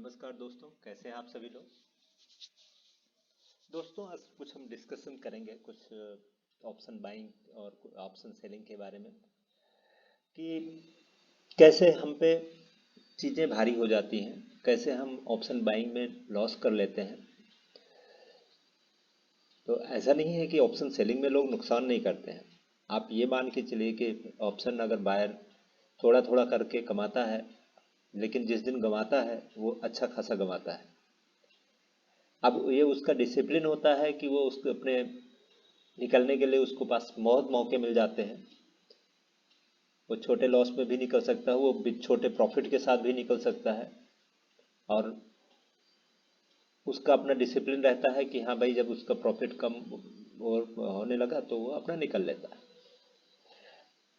नमस्कार दोस्तों, कैसे हैं आप सभी लोग। दोस्तों, आज कुछ हम डिस्कशन करेंगे कुछ ऑप्शन बाइंग और ऑप्शन सेलिंग के बारे में कि कैसे हम पे चीज़ें भारी हो जाती हैं, कैसे हम ऑप्शन बाइंग में लॉस कर लेते हैं। तो ऐसा नहीं है कि ऑप्शन सेलिंग में लोग नुकसान नहीं करते हैं। आप ये मान के चलिए कि ऑप्शन अगर बायर थोड़ा थोड़ा करके कमाता है, लेकिन जिस दिन गंवाता है वो अच्छा खासा गंवाता है। अब ये उसका डिसिप्लिन होता है कि वो उसको अपने निकलने के लिए उसको पास बहुत मौके मिल जाते हैं। वो छोटे लॉस में भी निकल सकता है, वो छोटे प्रॉफिट के साथ भी निकल सकता है। और उसका अपना डिसिप्लिन रहता है कि हाँ भाई, जब उसका प्रॉफिट कम और होने लगा तो वो अपना निकल लेता है।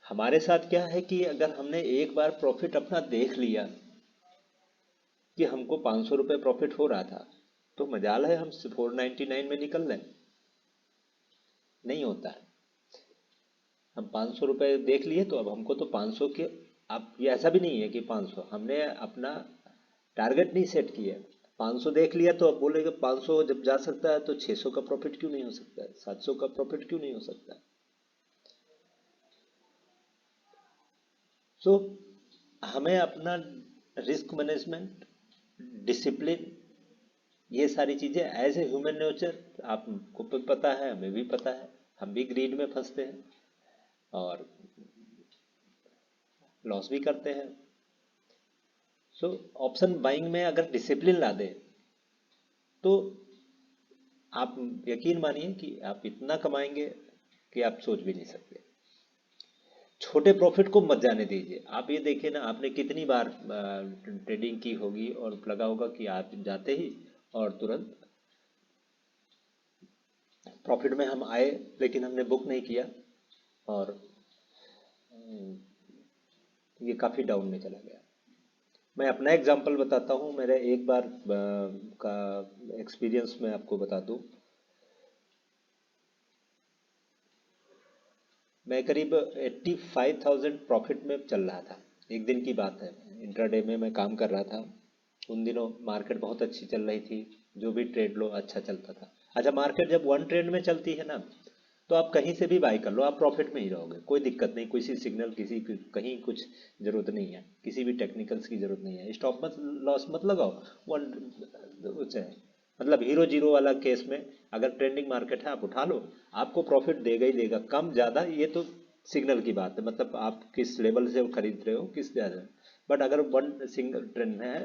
हमारे साथ क्या है कि अगर हमने एक बार प्रॉफिट अपना देख लिया कि हमको 500 रुपये प्रॉफिट हो रहा था, तो मजाल है हम 499 में निकल लें। नहीं होता है। हम 500 रुपये देख लिए तो अब हमको तो 500 के, अब ये ऐसा भी नहीं है कि 500 हमने अपना टारगेट नहीं सेट किया। 500 देख लिया तो अब बोलेगा 500 जब जा सकता है तो 600 का प्रॉफिट क्यों नहीं हो सकता है, 700 का प्रॉफिट क्यों नहीं हो सकता है। सो हमें अपना रिस्क मैनेजमेंट, डिसिप्लिन, ये सारी चीज़ें एज ए ह्यूमन नेचर आपको भी पता है, हमें भी पता है। हम भी ग्रीड में फंसते हैं और लॉस भी करते हैं। सो ऑप्शन बाइंग में अगर डिसिप्लिन ला दे तो आप यकीन मानिए कि आप इतना कमाएंगे कि आप सोच भी नहीं सकते। छोटे प्रॉफिट को मत जाने दीजिए। आप ये देखिए ना, आपने कितनी बार ट्रेडिंग की होगी और लगा होगा कि आप जाते ही और तुरंत प्रॉफिट में हम आए, लेकिन हमने बुक नहीं किया और ये काफ़ी डाउन में चला गया। मैं अपना एग्जांपल बताता हूँ। मेरा एक बार का एक्सपीरियंस मैं आपको बता दूँ। मैं करीब 85,000 प्रॉफिट में चल रहा था। एक दिन की बात है, इंट्राडे में मैं काम कर रहा था। उन दिनों मार्केट बहुत अच्छी चल रही थी, जो भी ट्रेड लो अच्छा चलता था। अच्छा, मार्केट जब वन ट्रेड में चलती है ना, तो आप कहीं से भी बाई कर लो, आप प्रॉफिट में ही रहोगे, कोई दिक्कत नहीं। किसी सिग्नल, कहीं कुछ जरूरत नहीं है, किसी भी टेक्निकल्स की जरूरत नहीं है। स्टॉप मत लॉस मत लगाओ। वन चाहे मतलब हीरो जीरो वाला केस में अगर ट्रेंडिंग मार्केट है आप उठा लो, आपको प्रॉफिट देगा ही देगा, कम ज़्यादा ये तो सिग्नल की बात है, मतलब आप किस लेवल से खरीद रहे हो, किस ज़्यादा। बट अगर वन सिंगल ट्रेंड में है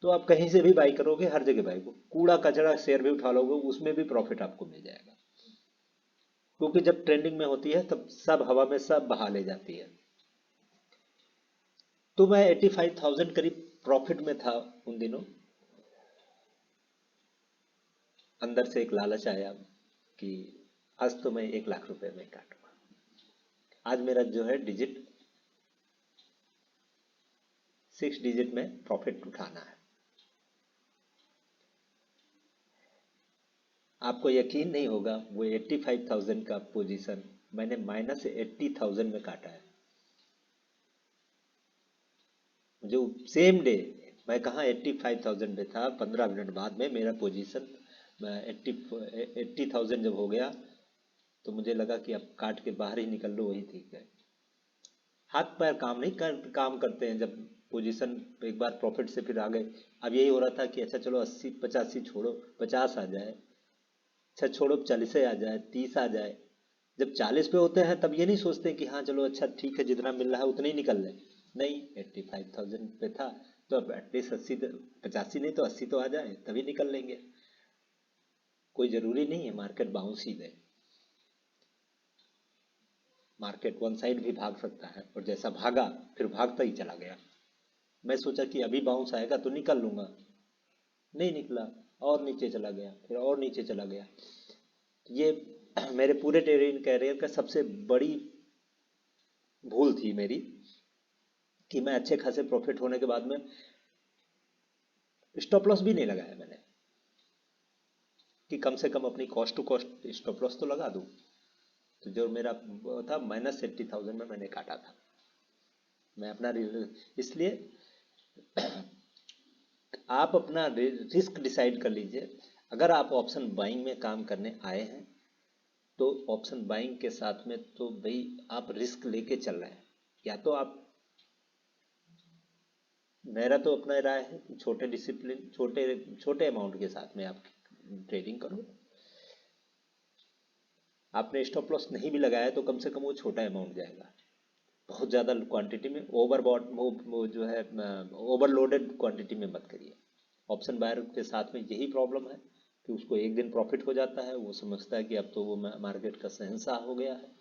तो आप कहीं से भी बाई करोगे, हर जगह बाई को, कूड़ा कचरा शेयर भी उठा लोगे, उसमें भी प्रॉफिट आपको मिल जाएगा। क्योंकि जब ट्रेंडिंग में होती है तब सब हवा में सब बहा ले जाती है। तो मैं 85,000 करीब प्रॉफिट में था उन दिनों। अंदर से एक लालच आया कि आज तो मैं 1 लाख रुपए में काटूंगा। आज मेरा जो है डिजिट, 6 डिजिट में प्रॉफिट उठाना है। आपको यकीन नहीं होगा, वो 85,000 का पोजीशन मैंने -80,000 में काटा है। मुझे सेम डे, मैं कहाँ 85,000 पे था, 15 मिनट बाद में मेरा पोजीशन 80,000 जब हो गया तो मुझे लगा कि अब काट के बाहर ही निकल लो, वही ठीक है। हाथ पैर काम करते हैं जब पोजीशन एक बार प्रॉफिट से फिर आ गए। अब यही हो रहा था कि अच्छा चलो 80 85 छोड़ो, 50 आ जाए, अच्छा छोड़ो 40 आ जाए, 30 आ जाए। जब 40 पे होते हैं तब ये नहीं सोचते कि हाँ चलो अच्छा ठीक है, जितना मिल रहा है उतना ही निकल लें। नहीं, 85,000 पे था तो अब एटलीस्ट 80, 85 नहीं तो 80 तो आ जाए, तभी निकल लेंगे। कोई ज़रूरी नहीं है मार्केट बाउंस ही दे। मार्केट वन साइड भी भाग सकता है, और जैसा भागा फिर भागता ही चला गया। मैं सोचा कि अभी बाउंस आएगा तो निकल लूंगा, नहीं निकला, और नीचे चला गया, फिर और नीचे चला गया। ये मेरे पूरे ट्रेडिंग कैरियर का सबसे बड़ी भूल थी मेरी कि मैं अच्छे खासे प्रॉफिट होने के बाद में स्टॉप लॉस भी नहीं लगाया मैंने, कि कम से कम अपनी cost to cost stop loss तो लगा दूं। तो जो मेरा वो था -80,000 में मैंने काटा था। मैं अपना इसलिए आप अपना रिस्क डिसाइड कर लीजिए। अगर आप ऑप्शन बाइंग में काम करने आए हैं तो ऑप्शन बाइंग के साथ में तो भाई आप रिस्क लेके चल रहे हैं। या तो आप, मेरा तो अपना राय है कि छोटे डिसिप्लिन, छोटे छोटे अमाउंट के साथ में आप ट्रेडिंग करो। आपने स्टॉप लॉस नहीं भी लगाया तो कम से कम वो छोटा अमाउंट जाएगा। बहुत ज़्यादा क्वांटिटी में ओवरबॉट वो जो है ओवरलोडेड क्वांटिटी में मत करिए। ऑप्शन बायर के साथ में यही प्रॉब्लम है कि उसको एक दिन प्रॉफिट हो जाता है, वो समझता है कि अब तो वो मार्केट का शहंशाह हो गया है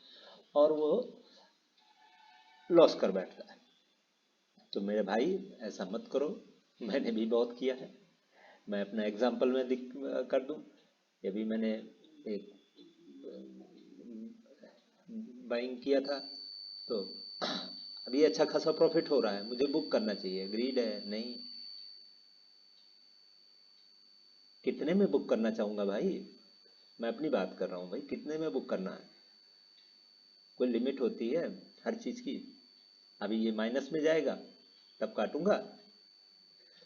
और वो लॉस कर बैठता है। तो मेरे भाई ऐसा मत करो, मैंने भी बहुत किया है। मैं अपना एग्जाम्पल में कर दूं, ये भी मैंने एक बाइंग किया था तो अभी अच्छा खासा प्रॉफिट हो रहा है, मुझे बुक करना चाहिए, ग्रीड है नहीं। कितने में बुक करना चाहूँगा भाई, मैं अपनी बात कर रहा हूँ भाई, कितने में बुक करना है, कोई लिमिट होती है हर चीज़ की। अभी ये माइनस में जाएगा तब काटूंगा।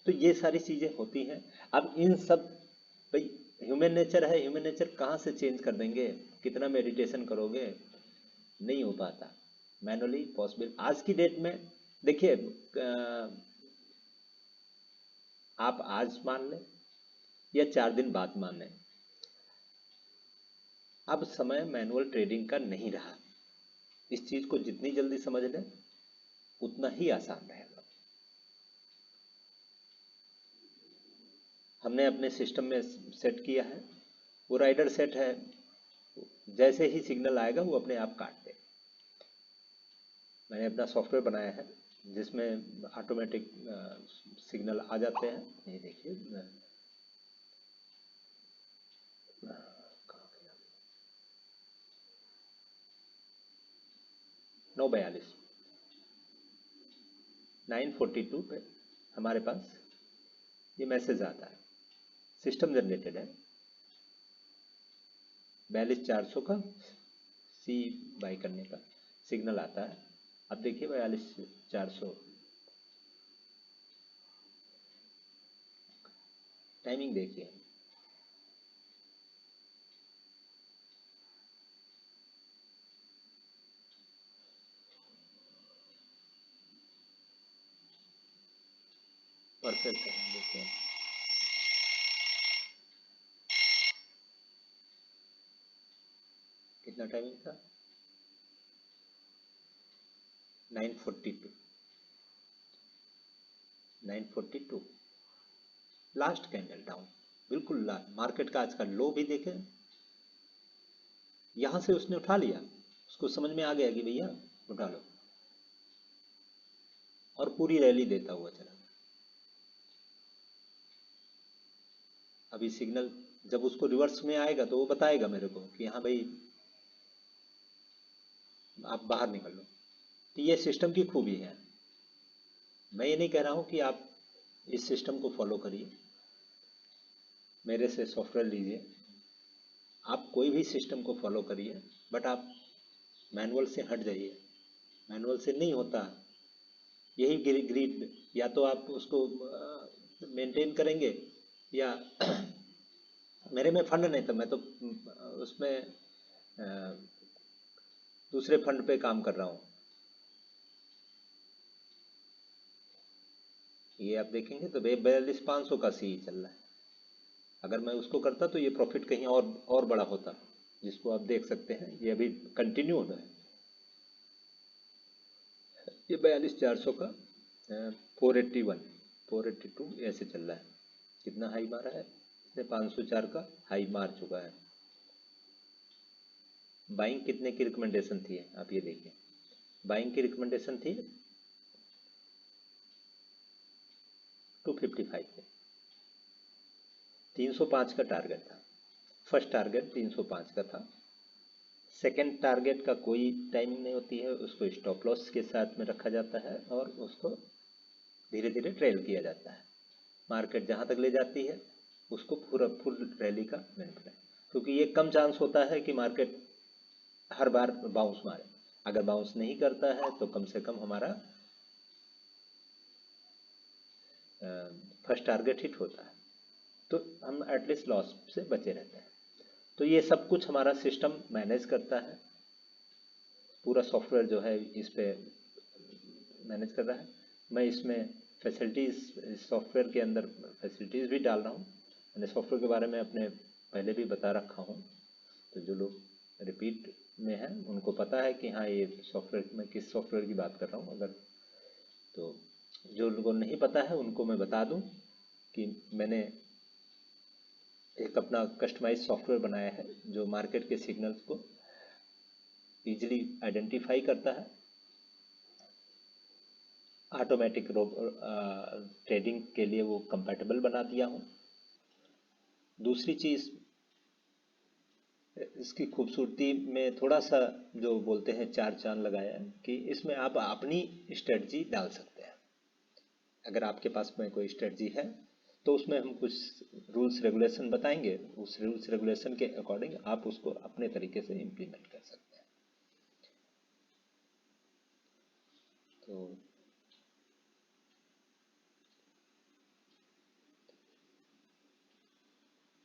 तो ये सारी चीज़ें होती हैं। अब इन सब, भाई ह्यूमन नेचर है, ह्यूमन नेचर कहाँ से चेंज कर देंगे, कितना मेडिटेशन करोगे, नहीं हो पाता मैनुअली पॉसिबल आज की डेट में। देखिए आप आज मान लें या 4 दिन बाद मान लें, अब समय मैनुअल ट्रेडिंग का नहीं रहा। इस चीज़ को जितनी जल्दी समझ लें उतना ही आसान रहेगा। हमने अपने सिस्टम में सेट किया है, वो राइडर सेट है, जैसे ही सिग्नल आएगा वो अपने आप काट दे। मैंने अपना सॉफ्टवेयर बनाया है जिसमें ऑटोमेटिक सिग्नल आ जाते हैं। ये देखिए कहाँ गया, 9:42 9:42 पे हमारे पास ये मैसेज आता है, सिस्टम जनरेटेड है, 42,400 का सी बाई करने का सिग्नल आता है। अब देखिए 42,400 टाइमिंग देखिए, परफेक्ट टाइमिंग देखिए। कितना टाइमिंग था, 9:42 9:42 लास्ट कैंडल डाउन, बिल्कुल लास्ट। मार्केट का आज का लो भी देखें, यहां से उसने उठा लिया, उसको समझ में आ गया कि भैया उठा लो, और पूरी रैली देता हुआ चला। अभी सिग्नल जब उसको रिवर्स में आएगा तो वो बताएगा मेरे को कि हाँ भाई आप बाहर निकल लो। तो ये सिस्टम की खूबी है। मैं ये नहीं कह रहा हूं कि आप इस सिस्टम को फॉलो करिए, मेरे से सॉफ्टवेयर लीजिए, आप कोई भी सिस्टम को फॉलो करिए, बट आप मैनुअल से हट जाइए। मैनुअल से नहीं होता, यही ग्रीड, या तो आप उसको मेंटेन करेंगे या मेरे में फंड नहीं था, मैं तो उसमें दूसरे फंड पे काम कर रहा हूँ। ये आप देखेंगे तो 42,500 का सी चल रहा है। अगर मैं उसको करता तो ये प्रॉफिट कहीं और बड़ा होता, जिसको आप देख सकते हैं ये अभी कंटिन्यू हो रहा है। ये 42,400 का 482 ऐसे चल रहा है। कितना हाई मारा है इसने, 504 का हाई मार चुका है। बाइंग कितने की रिकमेंडेशन थी आप ये देखिए, बाइंग की रिकमेंडेशन थी 255 पे, 305 का टारगेट था। फर्स्ट टारगेट 305 का था। सेकंड टारगेट का कोई टाइमिंग नहीं होती है, उसको स्टॉप लॉस के साथ में रखा जाता है और उसको धीरे धीरे ट्रेल किया जाता है। मार्केट जहाँ तक ले जाती है उसको पूरा फुल रैली का बेनिफिट है, क्योंकि ये कम चांस होता है कि मार्केट हर बार बाउंस मारे। अगर बाउंस नहीं करता है तो कम से कम हमारा फर्स्ट टारगेट हिट होता है तो हम एटलीस्ट लॉस से बचे रहते हैं। तो ये सब कुछ हमारा सिस्टम मैनेज करता है, पूरा सॉफ्टवेयर जो है इस पे मैनेज कर रहा है। मैं इसमें फैसिलिटीज़, सॉफ्टवेयर के अंदर फैसिलिटीज़ भी डाल रहा हूँ। मैंने सॉफ्टवेयर के बारे में अपने पहले भी बता रखा हूँ, तो जो लोग रिपीट में हैं उनको पता है कि हाँ ये सॉफ्टवेयर, मैं किस सॉफ्टवेयर की बात कर रहा हूँ। अगर तो जो लोगों को नहीं पता है उनको मैं बता दूँ कि मैंने एक अपना कस्टमाइज सॉफ्टवेयर बनाया है जो मार्केट के सिग्नल्स को इजीली आइडेंटिफाई करता है। ऑटोमेटिक ट्रेडिंग के लिए वो कंपैटिबल बना दिया हूँ। दूसरी चीज़, इसकी खूबसूरती में थोड़ा सा जो बोलते हैं चार चांद लगाया है कि इसमें आप अपनी स्ट्रेटजी डाल सकते हैं। अगर आपके पास में कोई स्ट्रेटजी है तो उसमें हम कुछ रूल्स रेगुलेशन बताएंगे, उस रूल्स रेगुलेशन के अकॉर्डिंग आप उसको अपने तरीके से इम्प्लीमेंट कर सकते हैं। तो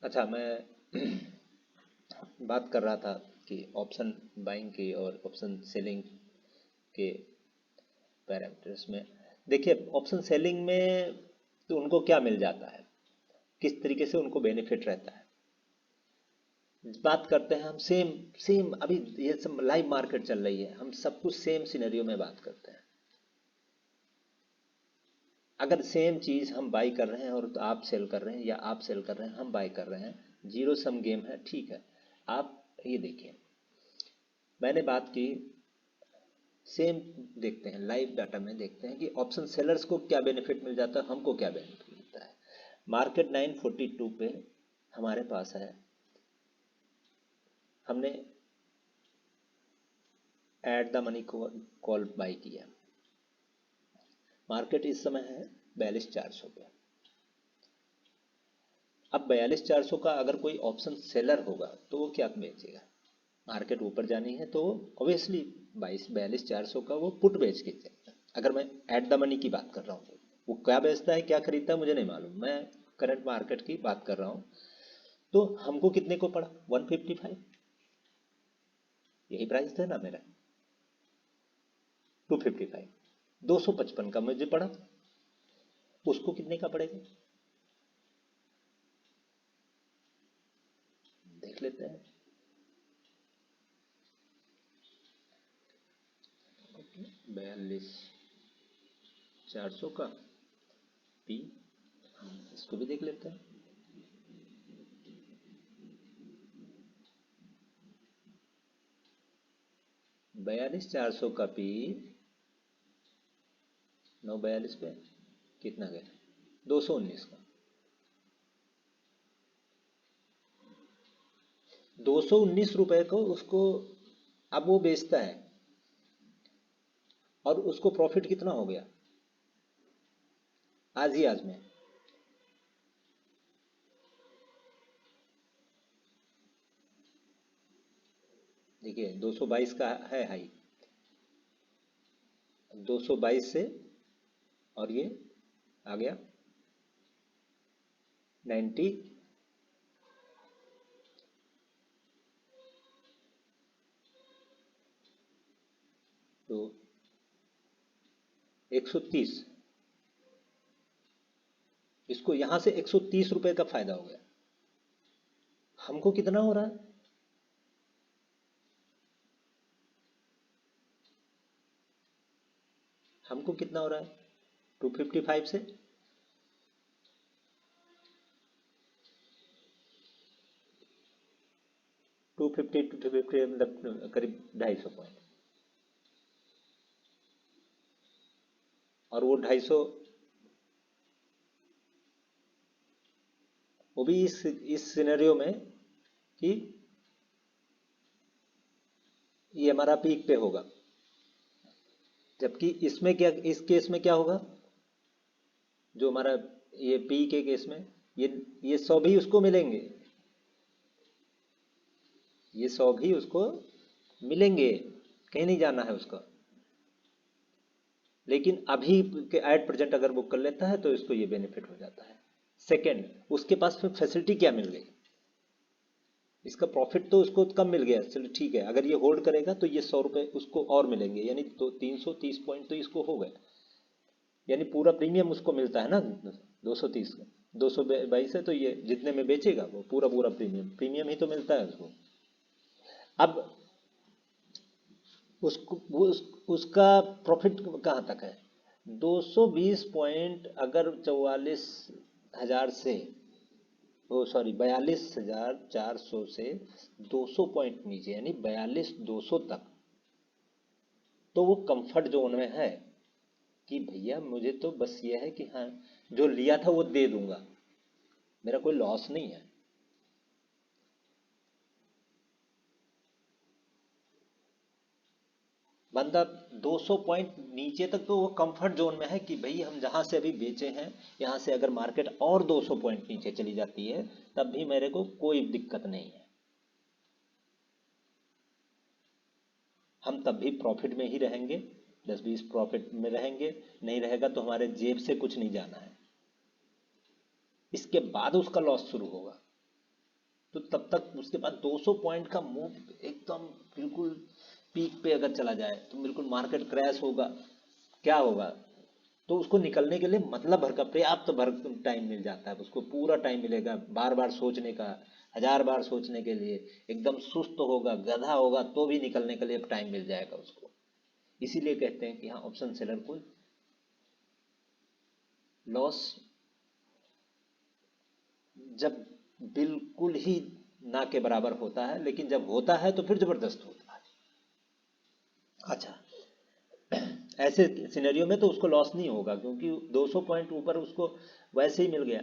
अच्छा, मैं बात कर रहा था कि ऑप्शन बाइंग की और ऑप्शन सेलिंग के पैरामीटर्स में। देखिए, ऑप्शन सेलिंग में तो उनको क्या मिल जाता है, किस तरीके से उनको बेनिफिट रहता है, बात करते हैं हम। सेम सेम अभी ये सब लाइव मार्केट चल रही है, हम सब कुछ सेम सिनेरियो में बात करते हैं। अगर सेम चीज़ हम बाई कर रहे हैं और आप सेल कर रहे हैं, या आप सेल कर रहे हैं हम बाई कर रहे हैं, जीरो सम गेम है, ठीक है। आप ये देखिए, मैंने बात की सेम, देखते हैं लाइव डाटा में, देखते हैं कि ऑप्शन सेलर्स को क्या बेनिफिट मिल जाता है, हमको क्या बेनिफिट मिलता है। मार्केट 942 पे हमारे पास है, हमने at the money call by किया। मार्केट इस समय है 42,400 पे। अब 42,400 का अगर कोई ऑप्शन सेलर होगा तो वो क्या बेचेगा, मार्केट ऊपर जानी है तो ऑब्वियसली 42,400 का वो पुट बेच के चलेगा। अगर मैं एट द मनी की बात कर रहा हूँ, वो क्या बेचता है क्या खरीदता है मुझे नहीं मालूम, मैं करंट मार्केट की बात कर रहा हूँ। तो हमको कितने को पड़ा, 155, यही प्राइस था ना मेरा, 255, 255 का मुझे पड़ा, उसको कितने का पड़ेगा देख लेते हैं। 42,400 का पी, इसको भी देख लेते हैं। 42,400 का पी 942 पे कितना गया, 219 का। 219 रुपए को उसको अब वो बेचता है, और उसको प्रॉफिट कितना हो गया आज ही आज में। देखिए 222 का है हाई, 222 से, और ये आ गया 90, तो 130, इसको यहां से 130 रुपए का फायदा हो गया। हमको कितना हो रहा है, हमको कितना हो रहा है 255 से 250, 250 मतलब करीब 250 पॉइंट, और वो 250 वो भी इस सिनेरियो में कि ये हमारा पीक पे होगा। जबकि इसमें क्या, इस केस में क्या होगा, जो हमारा ये पी के केस में ये 100 भी उसको मिलेंगे, ये 100 भी उसको मिलेंगे, कहीं नहीं जाना है उसका। लेकिन अभी के एट प्रेजेंट अगर बुक कर लेता है तो इसको ये बेनिफिट हो जाता है। सेकेंड, उसके पास फिर फैसिलिटी क्या मिल गई, इसका प्रॉफिट तो उसको कम मिल गया, चलो ठीक है, अगर ये होल्ड करेगा तो ये 100 रुपये उसको और मिलेंगे, यानी तो 330 पॉइंट तो इसको हो गए, यानी पूरा प्रीमियम उसको मिलता है ना 230 का, 222 है तो ये जितने में बेचेगा वो पूरा पूरा प्रीमियम प्रीमियम ही तो मिलता है उसको। अब उसका प्रॉफिट कहाँ तक है, 220 पॉइंट अगर 44,000 से, ओ सॉरी 42,400 से 200 पॉइंट नीचे, यानी 42,200 तक, तो वो कंफर्ट जोन में है कि भैया मुझे तो बस ये है कि हाँ जो लिया था वो दे दूंगा, मेरा कोई लॉस नहीं है। बंदा 200 पॉइंट नीचे तक तो वो कंफर्ट जोन में है कि भाई हम जहां से अभी बेचे हैं यहां से अगर मार्केट और 200 पॉइंट नीचे चली जाती है तब भी मेरे को कोई दिक्कत नहीं है, हम तब भी प्रॉफिट में ही रहेंगे, 10-20 प्रॉफिट में रहेंगे, नहीं रहेगा तो हमारे जेब से कुछ नहीं जाना है। इसके बाद उसका लॉस शुरू होगा, तो तब तक उसके बाद 200 पॉइंट का मूव एकदम बिल्कुल पीक पे अगर चला जाए तो बिल्कुल मार्केट क्रैश होगा, क्या होगा, तो उसको निकलने के लिए मतलब भर का पर्याप्त भर टाइम मिल जाता है, उसको पूरा टाइम मिलेगा बार बार सोचने का, 1000 बार सोचने के लिए, एकदम सुस्त होगा गधा होगा तो भी निकलने के लिए टाइम मिल जाएगा उसको। इसीलिए कहते हैं कि हाँ ऑप्शन सेलर को लॉस जब बिल्कुल ही ना के बराबर होता है, लेकिन जब होता है तो फिर जबरदस्त होता है। अच्छा, ऐसे सिनेरियो में तो उसको लॉस नहीं होगा क्योंकि 200 पॉइंट ऊपर उसको वैसे ही मिल गया।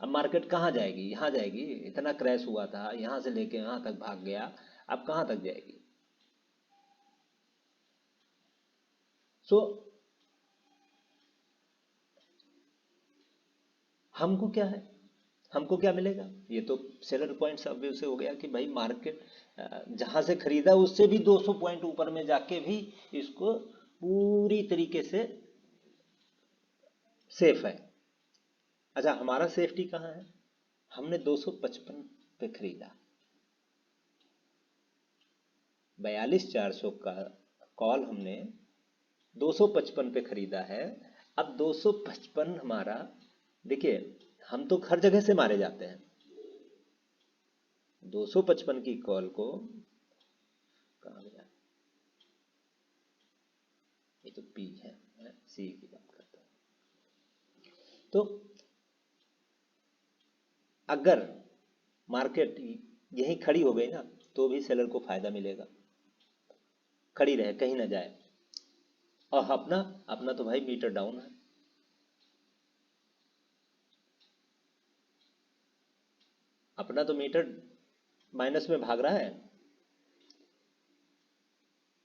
अब मार्केट कहाँ जाएगी, यहाँ जाएगी, इतना क्रैश हुआ था यहाँ से लेके यहाँ तक भाग गया, अब कहाँ तक जाएगी। सो हमको क्या है, हमको क्या मिलेगा, ये तो सेलर पॉइंट्स अब से हो गया कि भाई मार्केट जहां से खरीदा उससे भी 200 पॉइंट ऊपर में जाके भी इसको पूरी तरीके से सेफ है। अच्छा, हमारा सेफ्टी कहाँ है, हमने 255 पे खरीदा, 42,400 का कॉल हमने 255 पे खरीदा है। अब 255 हमारा, देखिए हम तो हर जगह से मारे जाते हैं, 255 की कॉल को कहाँ गया, ये तो पी है, मैं सी की बात करता हूँ। तो अगर मार्केट यहीं खड़ी हो गई ना तो भी सेलर को फायदा मिलेगा, खड़ी रहे कहीं ना जाए, और अपना अपना तो भाई मीटर डाउन है, अपना तो मीटर माइनस में भाग रहा है।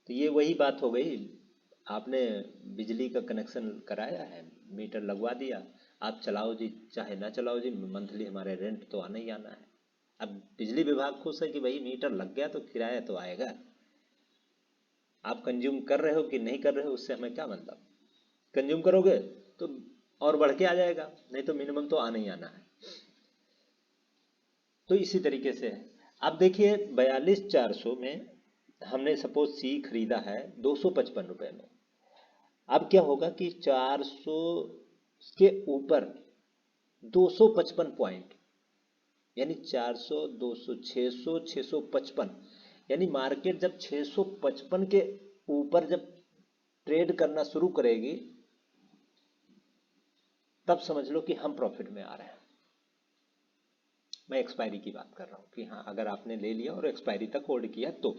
तो ये वही बात हो गई, आपने बिजली का कनेक्शन कराया है, मीटर लगवा दिया, आप चलाओ जी चाहे ना चलाओ जी, मंथली हमारे रेंट तो आना ही आना है। अब बिजली विभाग खुश है कि भाई मीटर लग गया तो किराया तो आएगा, आप कंज्यूम कर रहे हो कि नहीं कर रहे हो उससे हमें क्या मतलब, कंज्यूम करोगे तो और बढ़ के आ जाएगा, नहीं तो मिनिमम तो आना ही आना है। तो इसी तरीके से है। अब देखिए 42,400 में हमने सपोज सी खरीदा है 255 रुपये में, अब क्या होगा कि 400 के ऊपर 255 पॉइंट, यानी 400 200 600 655, यानी मार्केट जब 655 के ऊपर जब ट्रेड करना शुरू करेगी तब समझ लो कि हम प्रॉफिट में आ रहे हैं। मैं एक्सपायरी की बात कर रहा हूं कि हाँ अगर आपने ले लिया और एक्सपायरी तक होल्ड किया तो,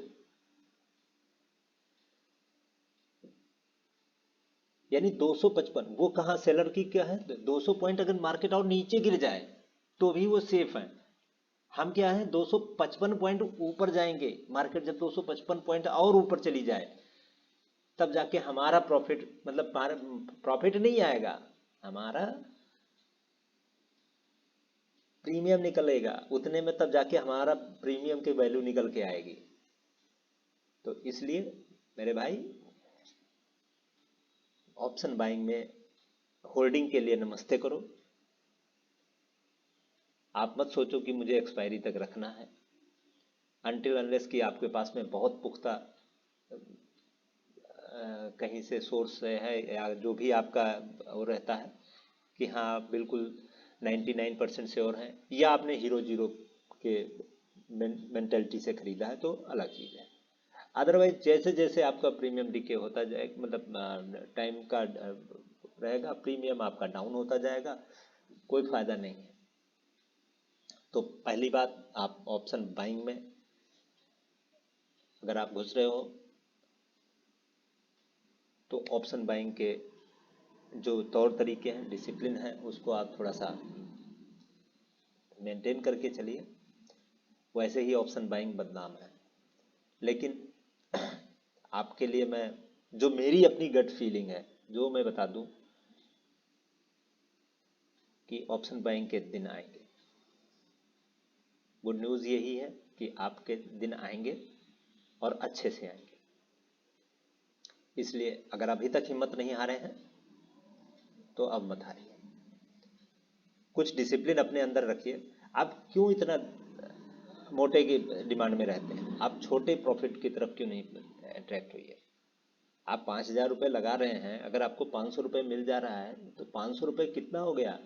यानी 255 वो कहाँ सेलर की क्या है, 200 पॉइंट अगर मार्केट और नीचे गिर जाए तो भी वो सेफ है। हम क्या है 255 पॉइंट ऊपर जाएंगे, मार्केट जब 255 पॉइंट और ऊपर चली जाए तब जाके हमारा प्रॉफिट, मतलब प्रॉफिट नहीं आएगा, हमारा प्रीमियम निकलेगा उतने में, तब जाके हमारा प्रीमियम की वैल्यू निकल के आएगी। तो इसलिए मेरे भाई ऑप्शन बाइंग में होल्डिंग के लिए नमस्ते करो। आप मत सोचो कि मुझे एक्सपायरी तक रखना है, अनटिल अनलेस कि आपके पास में बहुत पुख्ता कहीं से सोर्स है या जो भी आपका वो रहता है कि हाँ आप बिल्कुल 99% श्योर हैं, या आपने हीरो जीरो के मेंटेलिटी से खरीदा है तो अलग चीज़ है। अदरवाइज जैसे जैसे आपका प्रीमियम डिके होता जाए, मतलब टाइम का रहेगा, प्रीमियम आपका डाउन होता जाएगा, कोई फायदा नहीं है। तो पहली बात, आप ऑप्शन बाइंग में अगर आप घुस रहे हो तो ऑप्शन बाइंग के जो तौर तरीके हैं, डिसिप्लिन है, उसको आप थोड़ा सा मेंटेन करके चलिए। वैसे ही ऑप्शन बाइंग बदनाम है, लेकिन आपके लिए मैं, जो मेरी अपनी गट फीलिंग है, जो मैं बता दूं कि ऑप्शन बाइंग के दिन आएंगे। गुड न्यूज़ यही है कि आपके दिन आएंगे और अच्छे से आएंगे। इसलिए अगर अभी तक हिम्मत नहीं हारे हैं तो अब मत हारिए, कुछ डिसिप्लिन अपने अंदर रखिए। आप क्यों इतना मोटे की डिमांड में रहते हैं? आप छोटे प्रॉफिट की तरफ क्यों नहीं अट्रैक्ट हुई है? आप 5,000 रुपये लगा रहे हैं, अगर आपको 500 रुपये मिल जा रहा है तो 500 रुपये कितना हो गया?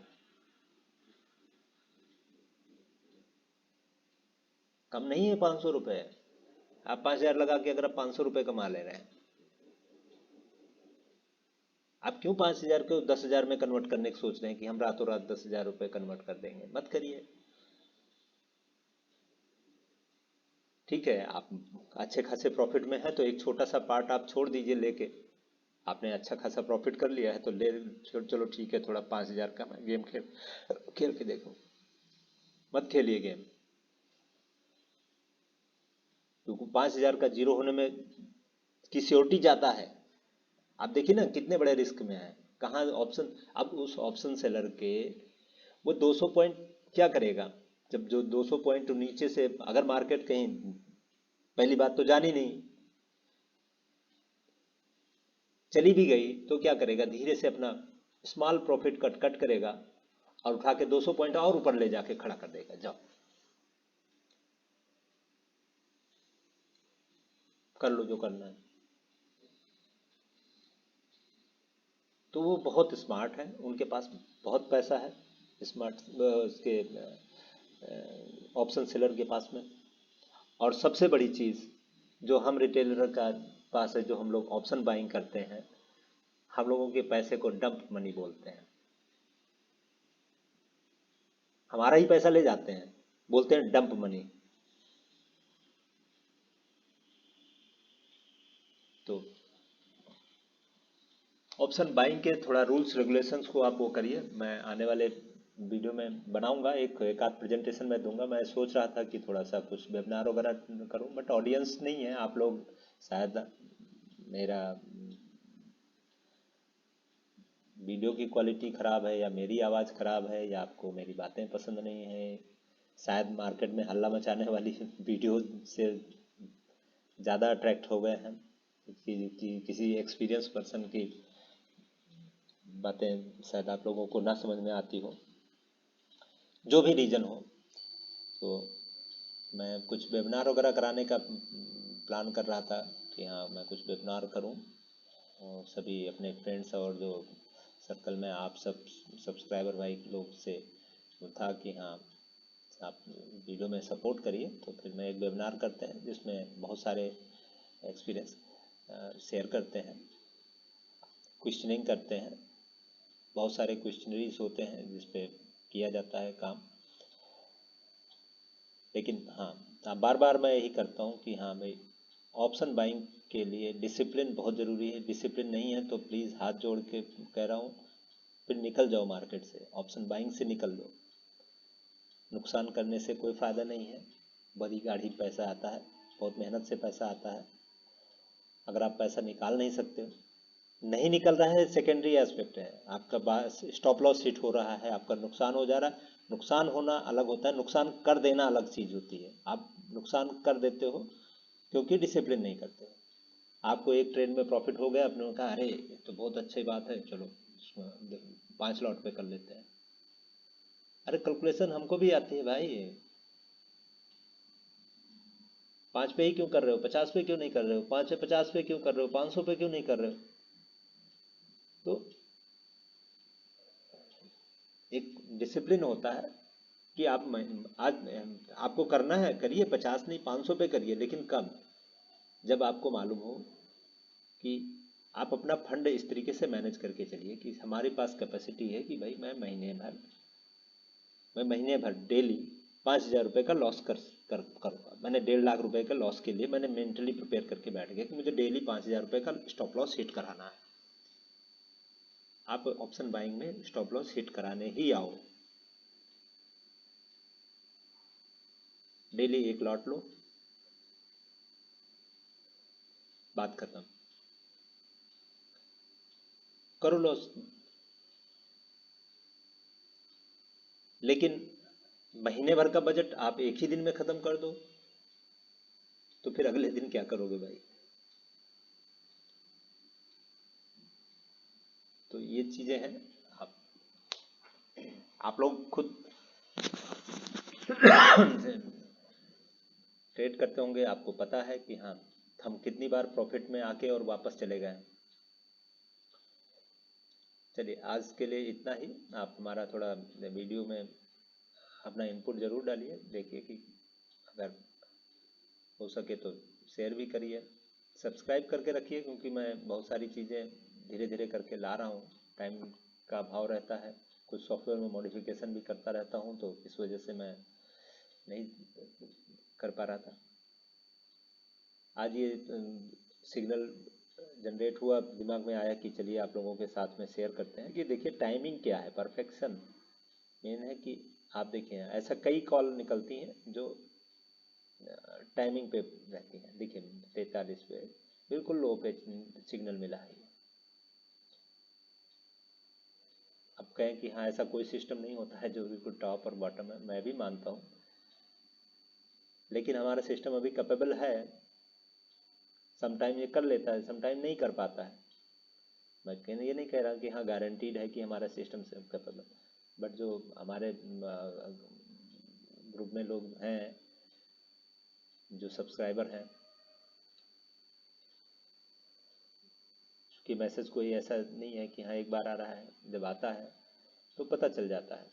कम नहीं है 500 रुपये। आप 5,000 लगा के अगर आप 500 रुपये कमा ले रहे हैं, आप क्यों 5,000 को 10,000 में कन्वर्ट करने की सोच रहे हैं कि हम रातों रात 10,000 रुपये कन्वर्ट कर देंगे? मत करिए। ठीक है, आप अच्छे खासे प्रॉफिट में है तो एक छोटा सा पार्ट आप छोड़ दीजिए लेके। आपने अच्छा खासा प्रॉफिट कर लिया है तो ले, चलो ठीक है, थोड़ा 5,000 का गेम खेल खेल के देखो। मत खेलिए गेम, क्योंकि 5,000 का जीरो होने में की श्योरिटी जाता है। आप देखिए ना कितने बड़े रिस्क में है। कहाँ ऑप्शन, अब उस ऑप्शन सेलर के वो 200 पॉइंट क्या करेगा? जब जो 200 पॉइंट नीचे से अगर मार्केट कहीं, पहली बात तो जानी नहीं, चली भी गई तो क्या करेगा? धीरे से अपना स्मॉल प्रॉफिट कट कट करेगा और उठा के 200 पॉइंट और ऊपर ले जाके खड़ा कर देगा। जाओ कर लो जो करना है। तो वो बहुत स्मार्ट है, उनके पास बहुत पैसा है, स्मार्ट उसके ऑप्शन सेलर के पास में। और सबसे बड़ी चीज़ जो हम रिटेलर का पास है, जो हम लोग ऑप्शन बाइंग करते हैं, हम लोगों के पैसे को डंप मनी बोलते हैं। हमारा ही पैसा ले जाते हैं, बोलते हैं डंप मनी। तो ऑप्शन बाइंग के थोड़ा रूल्स रेगुलेशंस को आप वो करिए। मैं आने वाले वीडियो में बनाऊंगा, एक एक आध प्रेजेंटेशन में दूंगा। मैं सोच रहा था कि थोड़ा सा कुछ वेबिनार वगैरह करूं, बट ऑडियंस नहीं है। आप लोग शायद, मेरा वीडियो की क्वालिटी ख़राब है या मेरी आवाज़ ख़राब है या आपको मेरी बातें पसंद नहीं है, शायद मार्केट में हल्ला मचाने वाली वीडियो से ज़्यादा अट्रैक्ट हो गए हैं कि किसी एक्सपीरियंस पर्सन की बातें शायद आप लोगों को ना समझ में आती हो। जो भी रीज़न हो, तो मैं कुछ वेबिनार वगैरह कराने का प्लान कर रहा था कि हाँ मैं कुछ वेबिनार करूं, और सभी अपने फ्रेंड्स और जो सर्कल में आप सब सब्सक्राइबर भाई लोग से था कि हाँ आप वीडियो में सपोर्ट करिए। तो फिर मैं एक वेबिनार करते हैं जिसमें बहुत सारे एक्सपीरियंस शेयर करते हैं, क्वेश्चनिंग करते हैं, बहुत सारे क्वेश्चनरीज होते हैं जिस पे किया जाता है काम। लेकिन हाँ, बार बार मैं यही करता हूँ कि हाँ भाई, ऑप्शन बाइंग के लिए डिसिप्लिन बहुत ज़रूरी है। डिसिप्लिन नहीं है तो प्लीज़ हाथ जोड़ के कह रहा हूँ, फिर निकल जाओ मार्केट से, ऑप्शन बाइंग से निकल लो। नुकसान करने से कोई फ़ायदा नहीं है। बड़ी गाढ़ी पैसा आता है, बहुत मेहनत से पैसा आता है। अगर आप पैसा निकाल नहीं सकते, नहीं निकल रहा है सेकेंडरी एस्पेक्ट है, आपका स्टॉप लॉस हिट हो रहा है, आपका नुकसान हो जा रहा है। नुकसान होना अलग होता है, नुकसान कर देना अलग चीज़ होती है। आप नुकसान कर देते हो क्योंकि डिसिप्लिन नहीं करते हो। आपको एक ट्रेड में प्रॉफिट हो गया, आपने कहा अरे ये तो बहुत अच्छी बात है, चलो इसमें 5 लॉट पे कर लेते हैं। अरे कैलकुलेशन हमको भी आती है भाई। 5 पे ही क्यों कर रहे हो, 50 पे क्यों नहीं कर रहे हो, 550 पे क्यों कर रहे हो, 500 पे क्यों नहीं कर रहे हो? तो एक डिसिप्लिन होता है कि आप आज आपको करना है करिए, 50 नहीं 500 पे करिए, लेकिन कब, जब आपको मालूम हो कि आप अपना फंड इस तरीके से मैनेज करके चलिए कि हमारे पास कैपेसिटी है कि भाई मैं महीने भर डेली 5,000 रुपये का लॉस करूँगा। मैंने 1.5 लाख रुपए का लॉस के लिए मैंने मेंटली प्रिपेयर करके बैठ गया कि मुझे डेली 5,000 रुपये का स्टॉप लॉस हिट कराना है। आप ऑप्शन बाइंग में स्टॉप लॉस हिट कराने ही आओ। डेली 1 लॉट लो, बात खत्म, करो लॉस। लेकिन महीने भर का बजट आप एक ही दिन में खत्म कर दो, तो फिर अगले दिन क्या करोगे भाई? तो ये चीजें हैं। आप आप लोग खुद ट्रेड करते होंगे, आपको पता है कि हाँ हम कितनी बार प्रॉफिट में आके और वापस चले गए। चलिए आज के लिए इतना ही। आप हमारा थोड़ा वीडियो में अपना इनपुट ज़रूर डालिए, देखिए कि अगर हो सके तो शेयर भी करिए, सब्सक्राइब करके रखिए, क्योंकि मैं बहुत सारी चीज़ें धीरे धीरे करके ला रहा हूँ। टाइम का अभाव रहता है, कुछ सॉफ्टवेयर में मॉडिफिकेशन भी करता रहता हूँ, तो इस वजह से मैं नहीं कर पा रहा था। आज ये सिग्नल जनरेट हुआ, दिमाग में आया कि चलिए आप लोगों के साथ में शेयर करते हैं कि देखिए टाइमिंग क्या है, परफेक्शन मेन है। कि आप देखिए ऐसा कई कॉल निकलती हैं जो टाइमिंग पे रहती हैं। देखिए 43 पे बिल्कुल लो पे सिग्नल मिला है। अब कहें कि हाँ ऐसा कोई सिस्टम नहीं होता है जो बिल्कुल टॉप और बॉटम है, मैं भी मानता हूँ, लेकिन हमारा सिस्टम अभी कैपेबल है। समटाइम ये कर लेता है, समटाइम नहीं कर पाता है। मैं कहने ये नहीं कह रहा कि हाँ गारंटीड है कि हमारा सिस्टम से कैपेबल, बट जो हमारे ग्रुप में लोग हैं, जो सब्सक्राइबर हैं, कि मैसेज कोई ऐसा नहीं है कि हाँ एक बार आ रहा है, जब आता है तो पता चल जाता है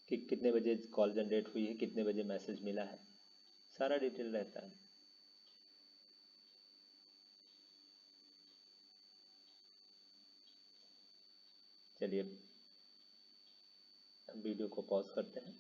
कि कितने बजे कॉल जनरेट हुई है, कितने बजे मैसेज मिला है, सारा डिटेल रहता है। चलिए वीडियो को पॉज करते हैं।